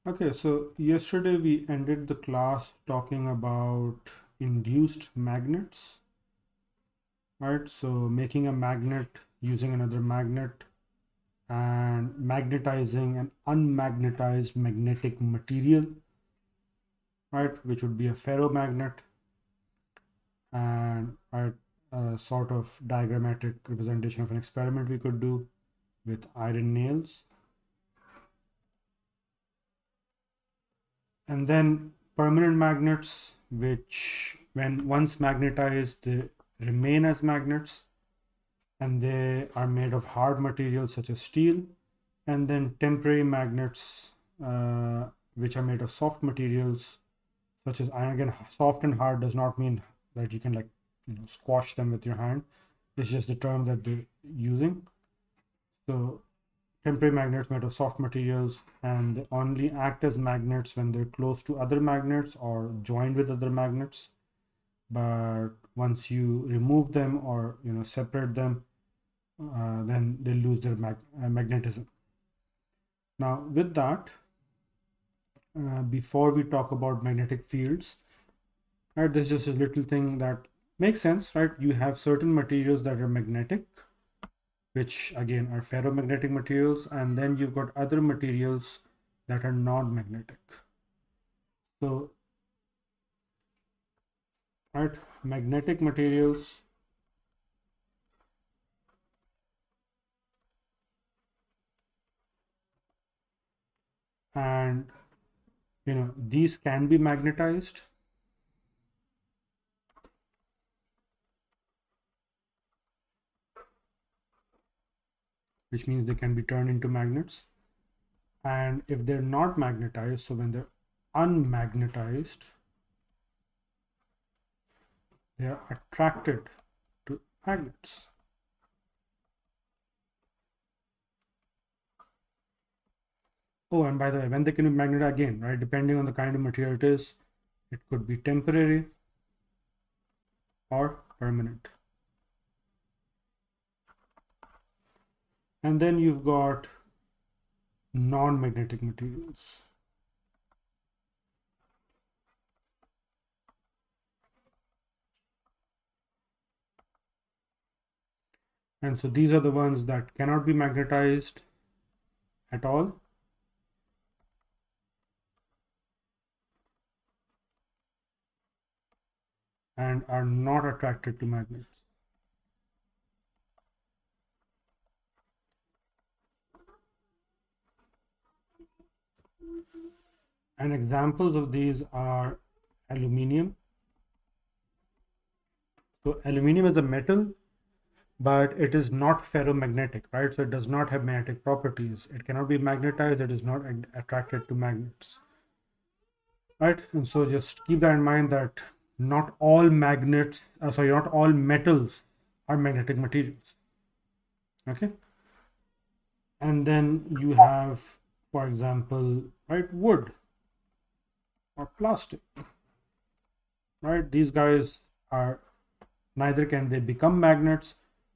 Okay, so yesterday we ended the class talking about induced magnets, right? So making a magnet using another magnet and magnetizing an unmagnetized magnetic material, right? Which would be a ferromagnet, and right, a sort of diagrammatic representation of an experiment we could do with iron nails. And then permanent magnets, which when once magnetized, they remain as magnets, and they are made of hard materials such as steel. And then temporary magnets, which are made of soft materials such as iron. Again, soft and hard does not mean that you can squash them with your hand. It's just the term that they're using. So temporary magnets made of soft materials, and they only act as magnets when they're close to other magnets or joined with other magnets. But once you remove them or separate them, then they lose their magnetism. Now, with that, before we talk about magnetic fields, right, this is just a little thing that makes sense, right? You have certain materials that are magnetic, which again are ferromagnetic materials, and then you've got other materials that are non-magnetic. So, right, magnetic materials and these can be magnetized, which means they can be turned into magnets. And if they're not magnetized, so when they're unmagnetized, they are attracted to magnets. Oh, and by the way, when they can be magnetized, again, right, depending on the kind of material it is, it could be temporary or permanent. And then you've got non-magnetic materials. And so these are the ones that cannot be magnetized at all. And are not attracted to magnets. And examples of these are aluminium. So aluminium is a metal, but it is not ferromagnetic, right? So it does not have magnetic properties. It cannot be magnetized. It is not attracted to magnets, right? And so just keep that in mind that not all magnets, not all metals are magnetic materials. Okay. And then you have, for example, right, wood or plastic, right? These guys are neither can they become magnets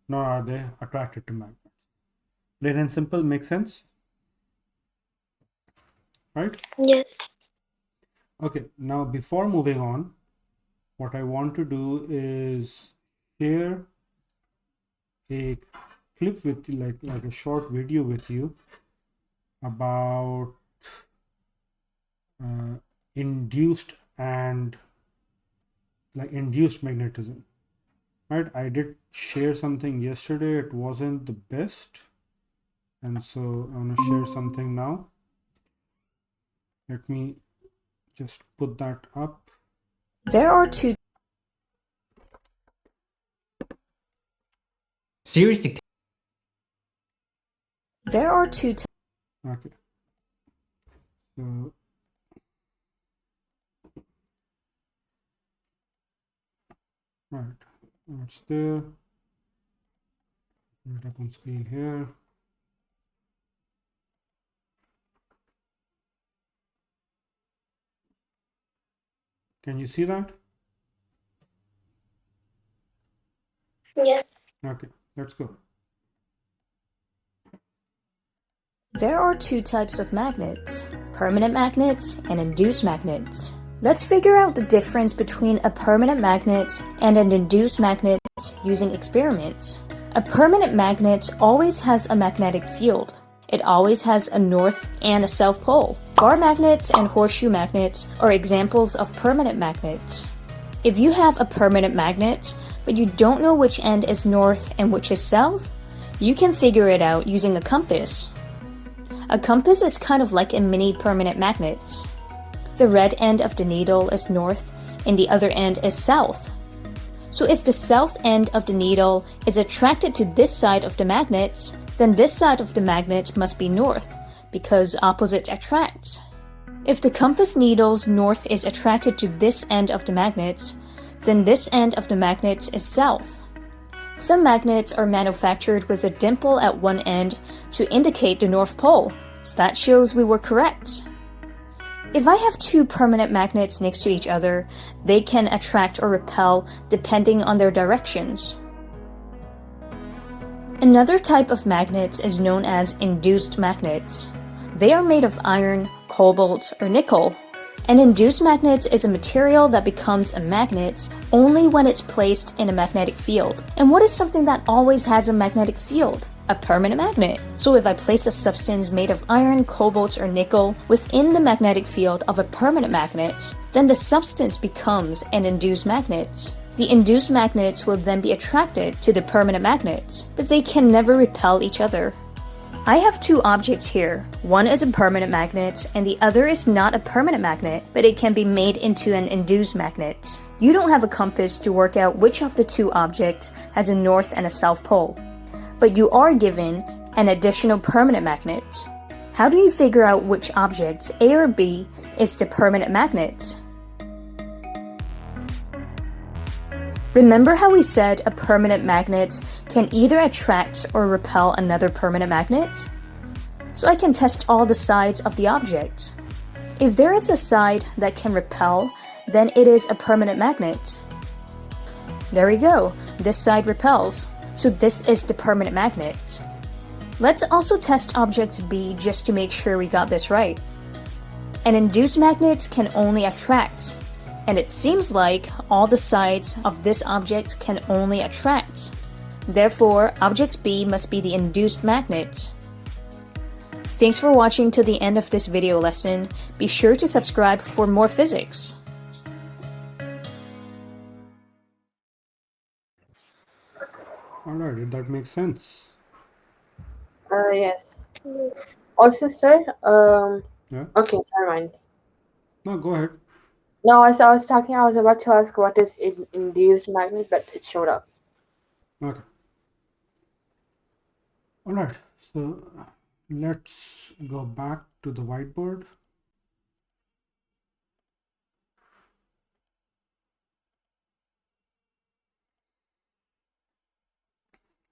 nor are they attracted to magnets. Plain and simple, makes sense, right? Yes. Okay, now before moving on, what I want to do is share a clip with you, like a short video with you about induced and induced magnetism. Right, I did share something yesterday. It wasn't the best, and so I'm gonna share something now. Let me just put that up. There are two Series dictation. there are two Okay, so right, that's there. Put it up on screen here. Can you see that? Yes. Okay, let's go. There are two types of magnets, permanent magnets and induced magnets. Let's figure out the difference between a permanent magnet and an induced magnet using experiments. A permanent magnet always has a magnetic field. It always has a north and a south pole. Bar magnets and horseshoe magnets are examples of permanent magnets. If you have a permanent magnet, but you don't know which end is north and which is south, you can figure it out using a compass. A compass is kind of like a mini permanent magnet. The red end of the needle is north and the other end is south. So if the south end of the needle is attracted to this side of the magnet, then this side of the magnet must be north, because opposites attract. If the compass needle's north is attracted to this end of the magnet, then this end of the magnet is south. Some magnets are manufactured with a dimple at one end to indicate the North Pole, so that shows we were correct. If I have two permanent magnets next to each other, they can attract or repel depending on their directions. Another type of magnets is known as induced magnets. They are made of iron, cobalt, or nickel. An induced magnet is a material that becomes a magnet only when it's placed in a magnetic field. And what is something that always has a magnetic field? A permanent magnet. So if I place a substance made of iron, cobalt, or nickel within the magnetic field of a permanent magnet, then the substance becomes an induced magnet. The induced magnets will then be attracted to the permanent magnet, but they can never repel each other. I have two objects here. One is a permanent magnet and the other is not a permanent magnet, but it can be made into an induced magnet. You don't have a compass to work out which of the two objects has a north and a south pole, but you are given an additional permanent magnet. How do you figure out which object, A or B, is the permanent magnet? Remember how we said a permanent magnet can either attract or repel another permanent magnet? So I can test all the sides of the object. If there is a side that can repel, then it is a permanent magnet. There we go, this side repels, so this is the permanent magnet. Let's also test object B just to make sure we got this right. An induced magnet can only attract, and it seems like all the sides of this object can only attract. Therefore, object B must be the induced magnet. Thanks for watching till the end of this video lesson. Be sure to subscribe for more physics. Alright, did that make sense? Yes. Also, sir, Yeah? okay, never mind. No, go ahead. No, as I was talking, I was about to ask what is induced magnet, but it showed up. Okay. Alright, so let's go back to the whiteboard.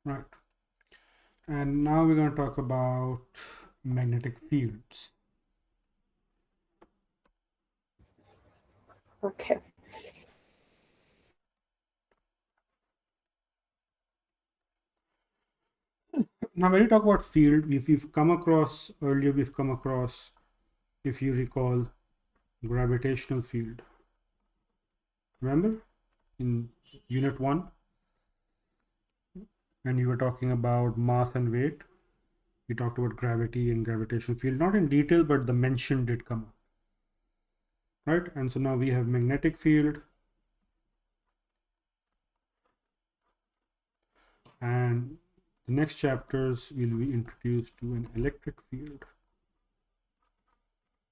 Right. And now we're going to talk about magnetic fields. Okay. Now, when you talk about field, we've come across earlier, if you recall, gravitational field. Remember in unit 1, when you were talking about mass and weight, we talked about gravity and gravitational field, not in detail, but the mention did come up. Right? And so now we have magnetic field, and the next chapters will be introduced to an electric field.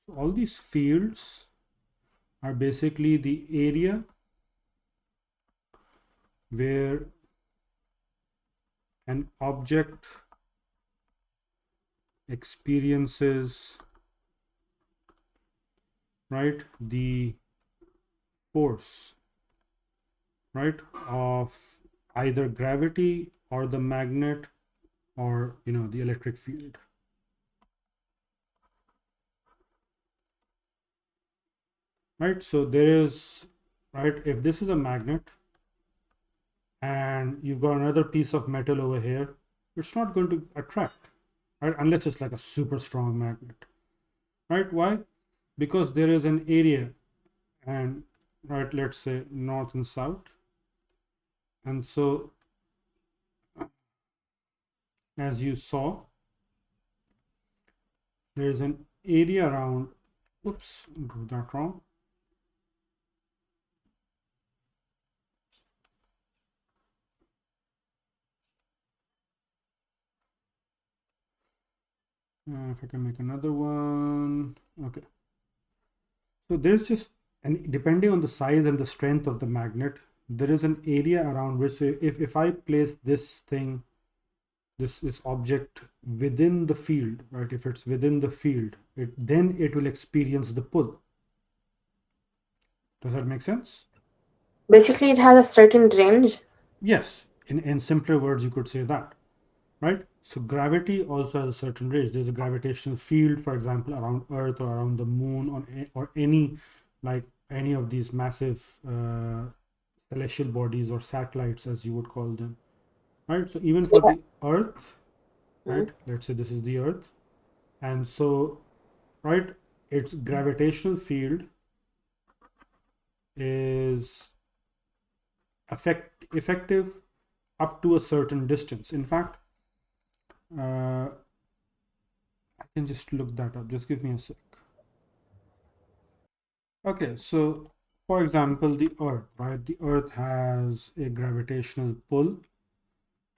So all these fields are basically the area where an object experiences, right, the force, right, of either gravity or the magnet or the electric field. Right, so there is, right, if this is a magnet and you've got another piece of metal over here, it's not going to attract, right? Unless it's like a super strong magnet, right? Why? Because there is an area, and right, let's say north and south, and so as you saw, there is an area around. Oops, drew that wrong. If I can make another one. Okay. So there's just, and depending on the size and the strength of the magnet, there is an area around which, so if I place this thing, this object within the field, right? If it's within the field, then it will experience the pull. Does that make sense? Basically, it has a certain range. Yes. In simpler words, you could say that, right? So gravity also has a certain range. There's a gravitational field, for example, around Earth or around the moon, or any, like any of these massive celestial bodies or satellites, as you would call them, right? So even for Yeah. the Earth, right? Let's say this is the Earth, and so, right, its gravitational field is effective up to a certain distance. In fact, I can just look that up. Just give me a sec. Okay, so for example, the Earth, right? The Earth has a gravitational pull,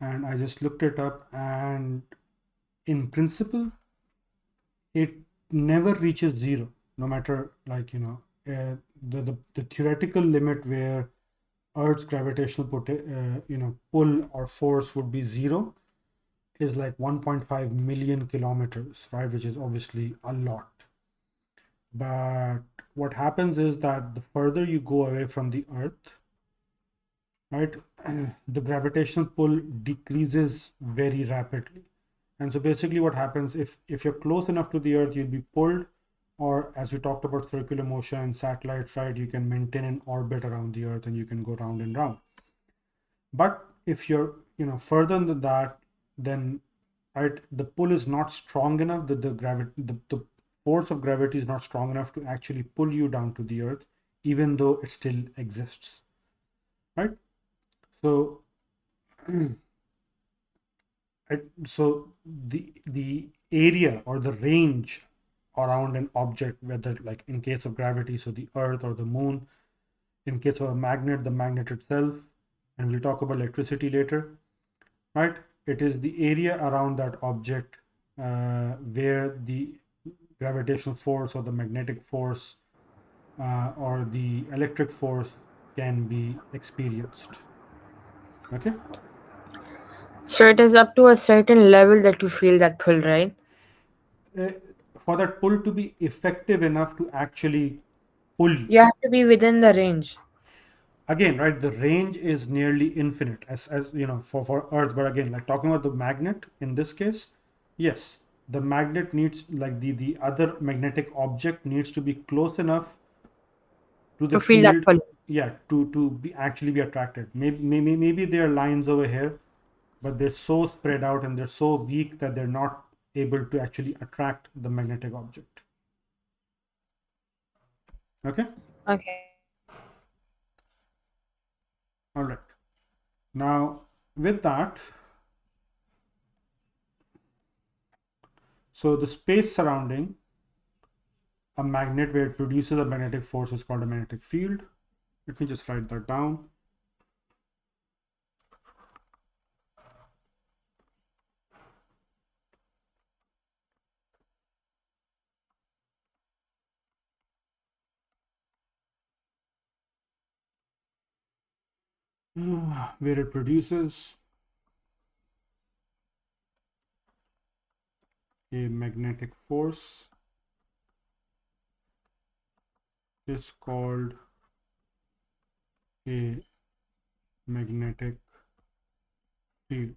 and I just looked it up, and in principle, it never reaches zero, no matter, like, the theoretical limit where Earth's gravitational pull or force would be zero is like 1.5 million kilometers, right? Which is obviously a lot. But what happens is that the further you go away from the Earth, right, the gravitational pull decreases very rapidly. And so basically what happens, if you're close enough to the Earth, you'll be pulled, or as we talked about circular motion and satellites, right, you can maintain an orbit around the Earth and you can go round and round. But if you're, further than that, then, right, the pull is not strong enough, that the force of gravity is not strong enough to actually pull you down to the Earth, even though it still exists, right? So so the area or the range around an object, whether like in case of gravity, so the Earth or the moon, in case of a magnet, the magnet itself, and we'll talk about electricity later, right? It is the area around that object where the gravitational force or the magnetic force or the electric force can be experienced. Okay. So it is up to a certain level that you feel that pull, right? Uh, for that pull to be effective enough to actually pull you. You have to be within the range. Again, right, the range is nearly infinite, as for Earth. But again, like talking about the magnet in this case, yes, the magnet needs, like, the other magnetic object needs to be close enough to the To feel that field, pull. yeah, to be actually be attracted. Maybe there are lines over here, but they're so spread out and they're so weak that they're not able to actually attract the magnetic object. Okay. Okay. All right. Now with that, so the space surrounding a magnet where it produces a magnetic force is called a magnetic field. Let me just write that down. Where it produces a magnetic force is called a magnetic field.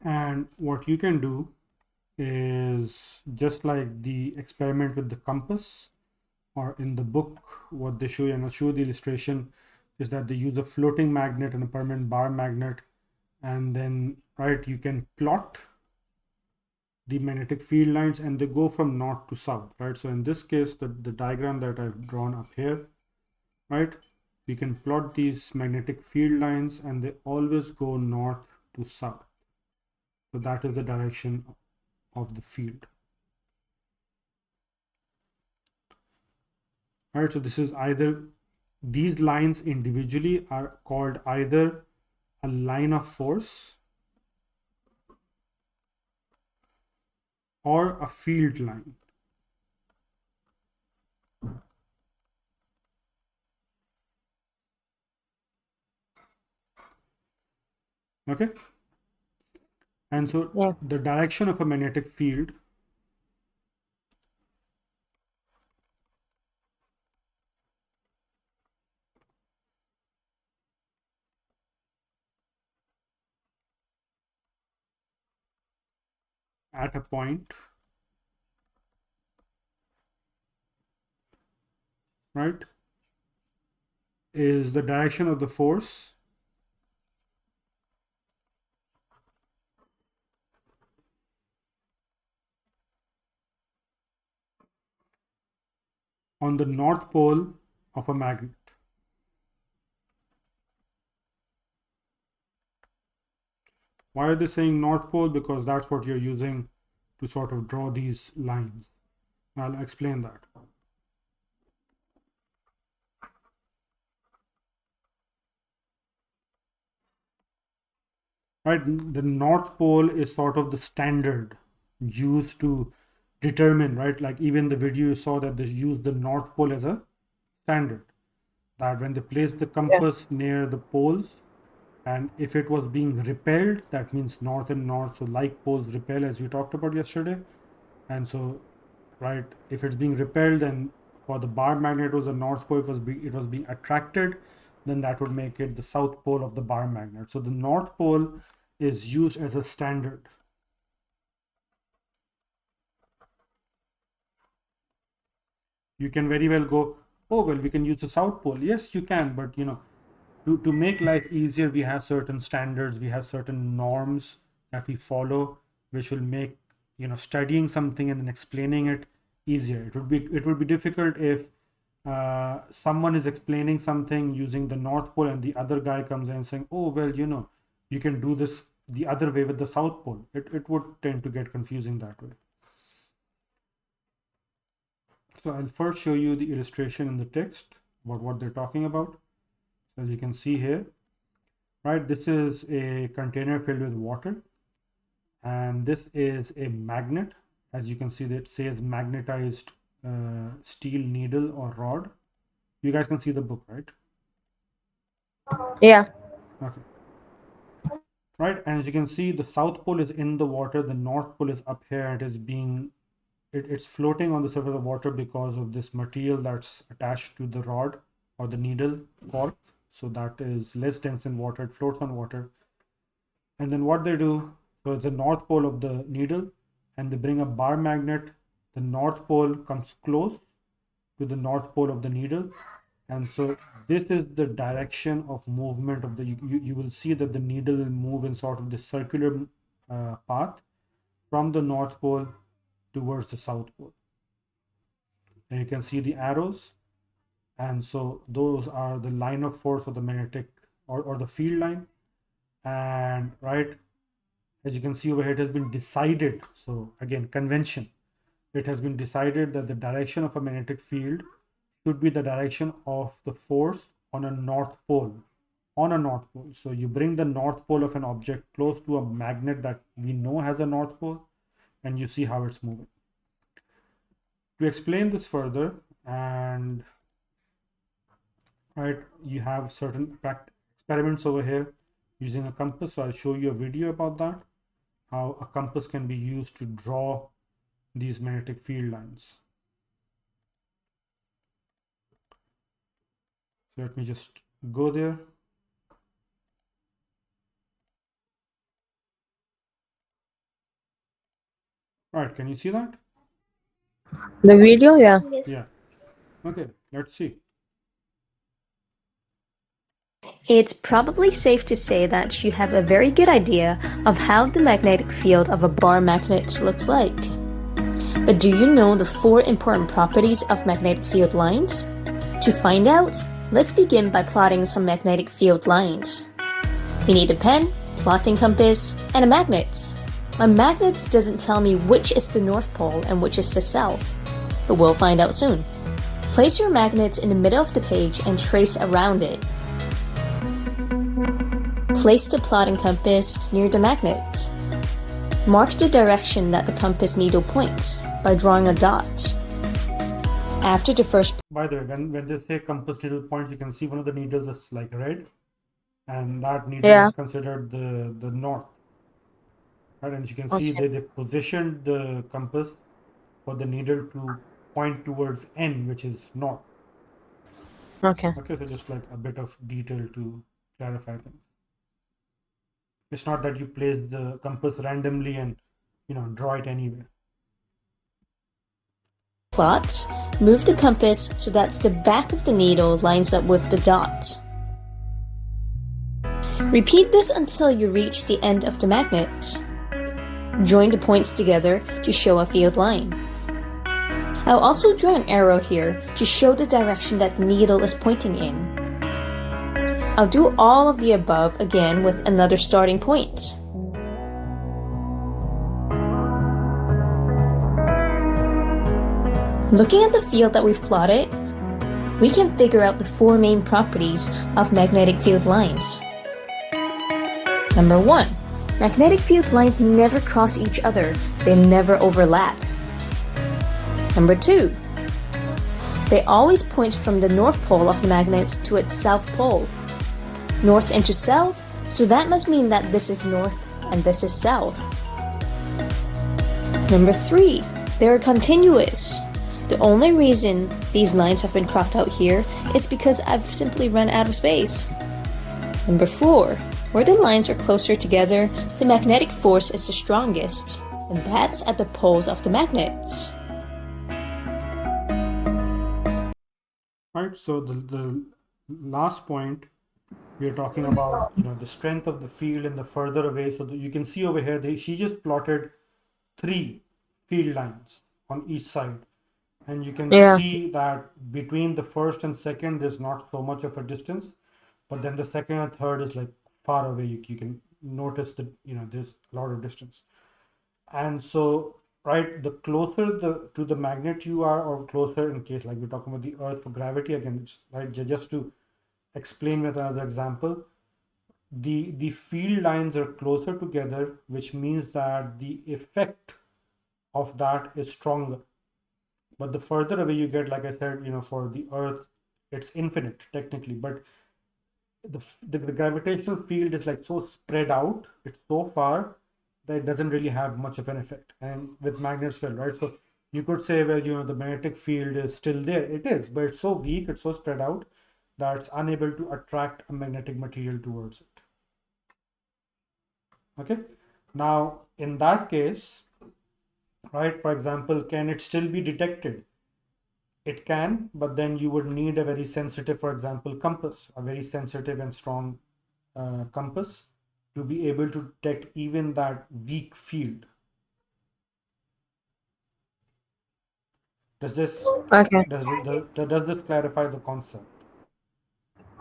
And what you can do is just like the experiment with the compass, or in the book, what they show you, and I'll show you the illustration. is that they use a floating magnet and a permanent bar magnet, and then you can plot the magnetic field lines and they go from north to south, right? So in this case, the diagram that I've drawn up here, right, we can plot these magnetic field lines and they always go north to south. So that is the direction of the field. Right, so this is either, these lines individually are called either a line of force or a field line. Okay, and so Yeah. the direction of a magnetic field at a point, right, is the direction of the force on the north pole of a magnet. Why are they saying north pole? Because that's what you're using to sort of draw these lines. I'll explain that. Right, the north pole is sort of the standard used to determine, right, like even the video you saw that they use the north pole as a standard, that when they place the compass near the poles, and if it was being repelled, that means north and north, so like poles repel, as we talked about yesterday. And so, right, if it's being repelled, then for the bar magnet was the north pole, it was being attracted, then that would make it the south pole of the bar magnet. So the north pole is used as a standard. You can very well go, oh well, we can use the south pole. Yes, you can, but to make life easier, we have certain standards, we have certain norms that we follow, which will make studying something and then explaining it easier. It would be difficult if someone is explaining something using the north pole and the other guy comes in saying, oh well, you can do this the other way with the south pole. It would tend to get confusing that way. So I'll first show you the illustration in the text about what they're talking about. So as you can see here, right, this is a container filled with water, and this is a magnet. As you can see, that says magnetized steel needle or rod. You guys can see the book, right? Yeah. Okay. Right, and as you can see, the south pole is in the water, the north pole is up here, and it's floating on the surface of water because of this material that's attached to the rod or the needle cork. So that is less dense in water, it floats on water. And then what they do, so it's the north pole of the needle, and they bring a bar magnet. The north pole comes close to the north pole of the needle, and so this is the direction of movement of the, you will see that the needle will move in sort of this circular path from the north pole towards the south pole. And you can see the arrows, and so those are the line of force of the magnetic or the field line. And right, as you can see over here, it has been decided, so again, convention, it has been decided that the direction of a magnetic field should be the direction of the force on a north pole. So you bring the north pole of an object close to a magnet that we know has a north pole, and you see how it's moving. To explain this further, and right, you have certain experiments over here using a compass. So I'll show you a video about that, how a compass can be used to draw these magnetic field lines. So let me just go there. Right, can you see that? The video, yeah. Yeah. Okay, let's see. It's probably safe to say that you have a very good idea of how the magnetic field of a bar magnet looks like. But do you know the 4 important properties of magnetic field lines? To find out, let's begin by plotting some magnetic field lines. We need a pen, plotting compass, and a magnet. My magnet doesn't tell me which is the North Pole and which is the South, but we'll find out soon. Place your magnet in the middle of the page and trace around it. Place the plotting compass near the magnet. Mark the direction that the compass needle points by drawing a dot. After the first... By the way, when they say compass needle points, you can see one of the needles is like red, and that needle Yeah. is considered the north. Right? And you can see Okay. they've positioned the compass for the needle to point towards N, which is north. Okay. Okay, so just like a bit of detail to clarify things. It's not that you place the compass randomly and draw it anywhere. plot, move the compass so that the back of the needle lines up with the dot. Repeat this until you reach the end of the magnet. Join the points together to show a field line. I'll also draw an arrow here to show the direction that the needle is pointing in. I'll do all of the above again with another starting point. Looking at the field that we've plotted, we can figure out the 4 main properties of magnetic field lines. Number 1. Magnetic field lines never cross each other, they never overlap. Number 2. They always point from the north pole of the magnet to its south pole. North into south, so that must mean that this is north and this is south. Number 3. They are continuous. The only reason these lines have been cropped out here is because I've simply run out of space. Number 4. Where the lines are closer together, the magnetic force is the strongest, and that's at the poles of the magnets. Right, so the last point we are talking about, the strength of the field and the further away. So you can see over here, she just plotted 3 field lines on each side. And you can see that between the first and second, there's not so much of a distance, but then the second and third is like far away. You can notice that, there's a lot of distance. And so, right, the closer to the magnet you are, or closer in case like we're talking about the Earth for gravity, again, right, just to explain with another example, the field lines are closer together, which means that the effect of that is stronger. But the further away you get, like I said, for the Earth, it's infinite technically, but the gravitational field is like so spread out, it's so far that it doesn't really have much of an effect. And with magnets, well, right? So you could say, well, the magnetic field is still there. It is, but it's so weak, it's so spread out that it's unable to attract a magnetic material towards it. Okay. Now, in that case, right, for example, can it still be detected? It can, but then you would need a very sensitive, for example, compass, a very sensitive and strong compass to be able to detect even that weak field. Does this clarify the concept?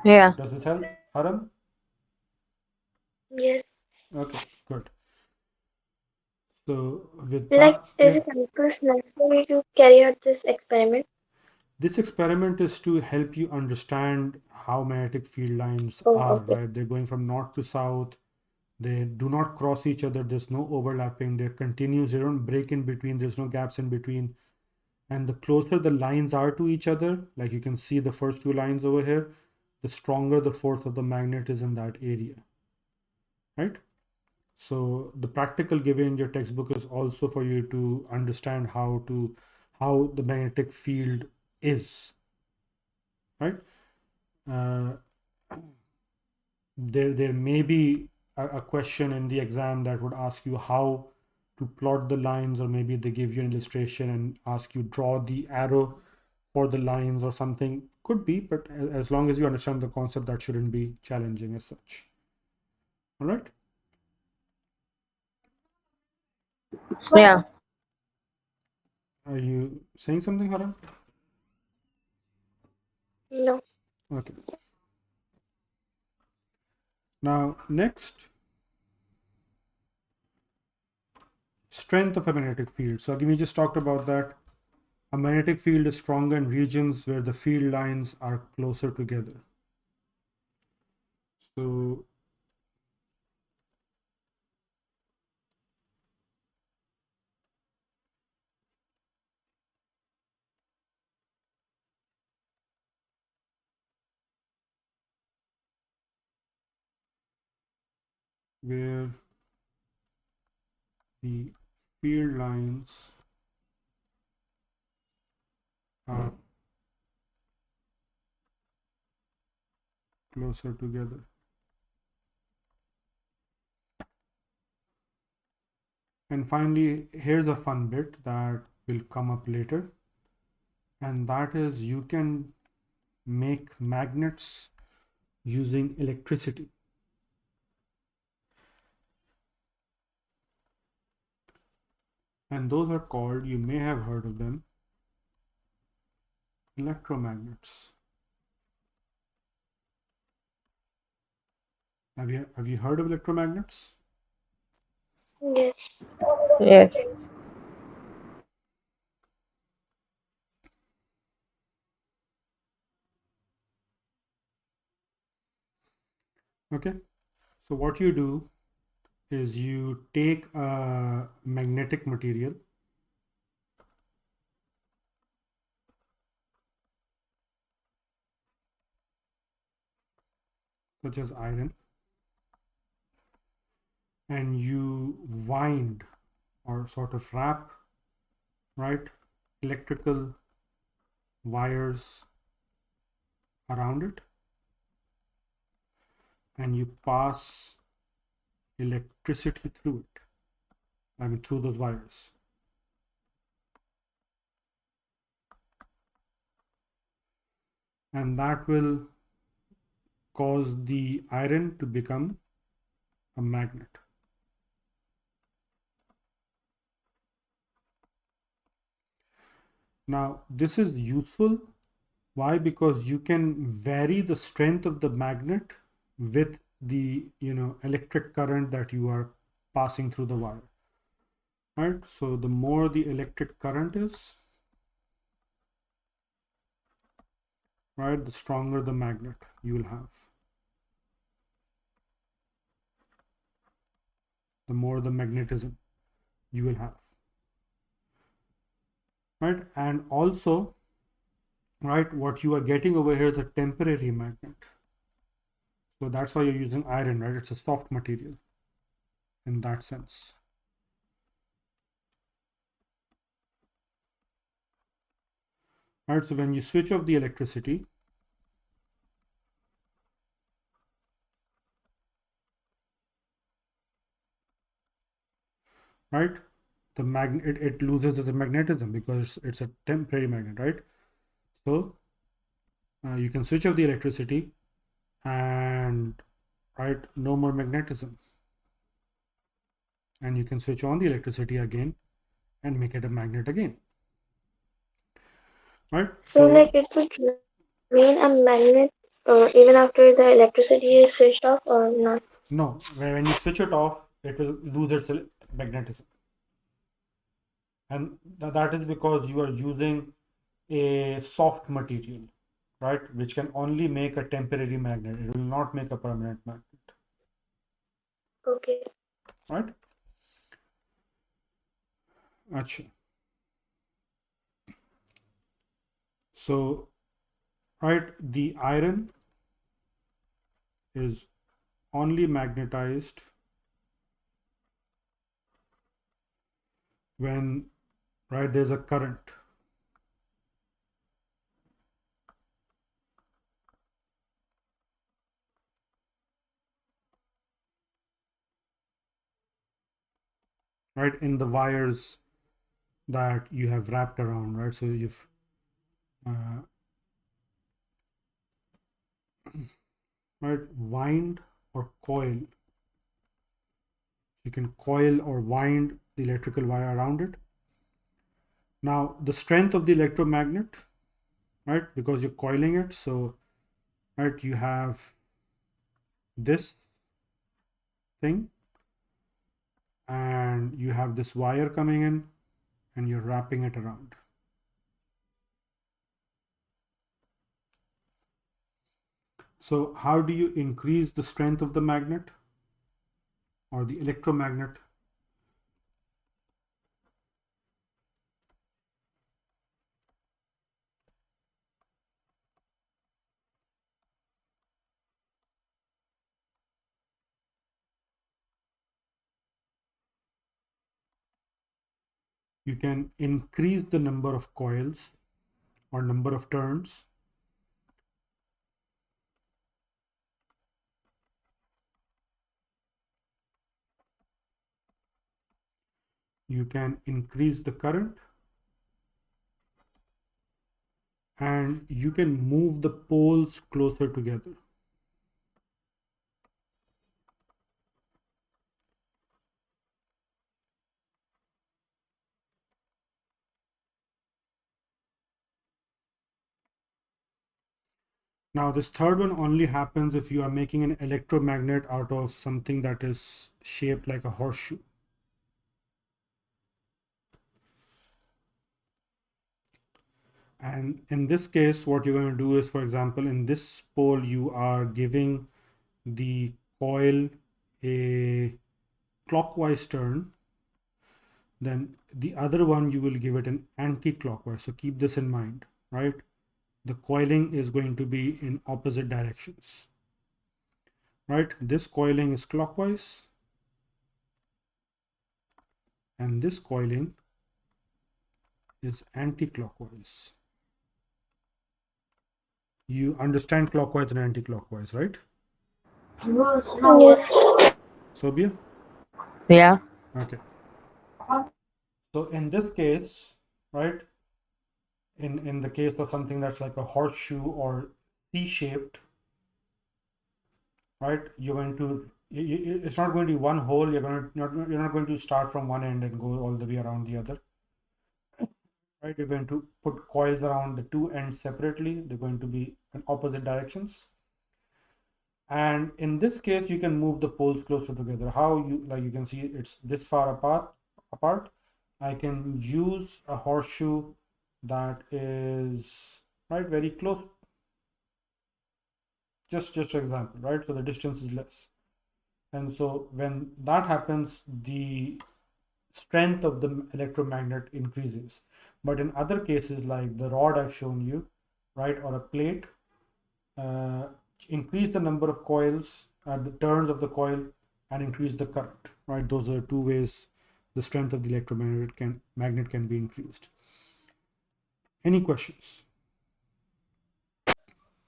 Yeah. Does it help, Haram? Yes. Okay, good. So with Like, that, is it necessary to carry out this experiment? this experiment is to help you understand how magnetic field lines Oh, are, okay. right? They're going from north to south. They do not cross each other. There's no overlapping. They're continuous. They don't break in between. There's no gaps in between. And the closer the lines are to each other, like you can see the first 2 lines over here, the stronger the force of the magnet is in that area, right? So the practical given in your textbook is also for you to understand how the magnetic field is, right? There may be a question in the exam that would ask you how to plot the lines, or maybe they give you an illustration and ask you draw the arrow for the lines or something. Could be, but as long as you understand the concept, that shouldn't be challenging as such. All right. Yeah. Are you saying something, Haran? No. Okay. Now, next, strength of a magnetic field. So again, we just talked about that. A magnetic field is stronger in regions where the field lines are closer together. So where the field lines are closer together. And finally, here's a fun bit that will come up later, and that is you can make magnets using electricity. And those are called, you may have heard of them, electromagnets. Have you heard of electromagnets? Yes. Yes. Okay. So what you do is you take a magnetic material, such as iron, and you wind or sort of wrap, right, electrical wires around it, and you pass electricity through it. I mean, through those wires. And that will cause the iron to become a magnet. Now, this is useful. Why? Because you can vary the strength of the magnet with the electric current that you are passing through the wire. Right? So the more the electric current is, right, the stronger the magnet you will have. The more the magnetism you will have. Right? And also, right, what you are getting over here is a temporary magnet. So that's why you're using iron, right? It's a soft material in that sense. Right? So when you switch off the electricity, right, the magnet it loses the magnetism because it's a temporary magnet, right? So you can switch off the electricity and right, no more magnetism, and you can switch on the electricity again and make it a magnet again, right? So like it would remain a magnet even after the electricity is switched off or not? No, when you switch it off, it will lose its magnetism, and that is because you are using a soft material, right, which can only make a temporary magnet. It will not make a permanent magnet, Okay. right? Achha. So, right, the iron is only magnetized when, right, there's a current. Right, in the wires that you have wrapped around, right? So you've right, wind or coil. You can coil or wind the electrical wire around it. Now, the strength of the electromagnet, right, because you're coiling it, so, right, you have this thing, and you have this wire coming in, and you're wrapping it around. So how do you increase the strength of the magnet or the electromagnet? You can increase the number of coils or number of turns. You can increase the current, and you can move the poles closer together. Now, this third one only happens if you are making an electromagnet out of something that is shaped like a horseshoe. And in this case, what you're going to do is, for example, in this pole, you are giving the coil a clockwise turn. Then the other one, you will give it an anti-clockwise. So keep this in mind, right? The coiling is going to be in opposite directions, right? This coiling is clockwise, and this coiling is anti-clockwise. You understand clockwise and anti-clockwise, right? Yes. Sobia? Yeah. Okay. So in this case, right, in the case of something that's like a horseshoe or C-shaped, right, you're going to, it's not going to be one hole. You're not going to start from one end and go all the way around the other, right? You're going to put coils around the two ends separately. They're going to be in opposite directions. And in this case, you can move the poles closer together. How you, like you can see, it's this far apart. I can use a horseshoe that is, right, very close. Just example, right? So the distance is less. And so when that happens, the strength of the electromagnet increases. But in other cases, like the rod I've shown you, right, or a plate, increase the number of coils, the turns of the coil, and increase the current, right? Those are two ways the strength of the electromagnet can be increased. Any questions?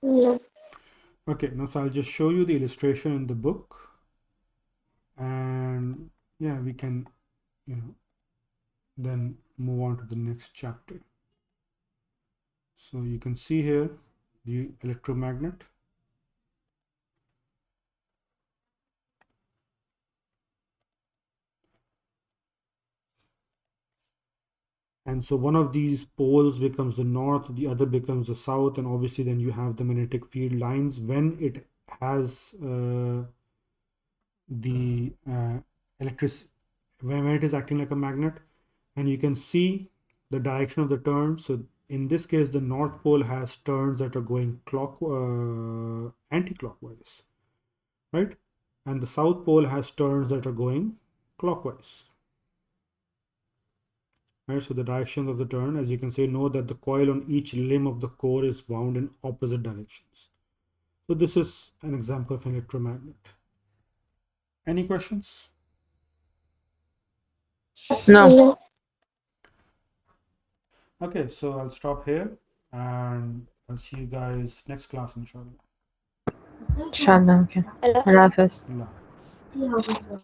No. Okay, now so I'll just show you the illustration in the book, and yeah, we can, then move on to the next chapter. So you can see here the electromagnet. And so one of these poles becomes the north, the other becomes the south, and obviously then you have the magnetic field lines when it has the when it is acting like a magnet, and you can see the direction of the turn. So in this case, the north pole has turns that are going anti-clockwise, right? And the south pole has turns that are going clockwise. Right, so the direction of the turn, as you can see, know that the coil on each limb of the core is wound in opposite directions. So this is an example of an electromagnet. Any questions? No. No. Okay, so I'll stop here and I'll see you guys next class, inshallah. Inshallah. Okay. Allah Allah Hafiz. Allah Hafiz.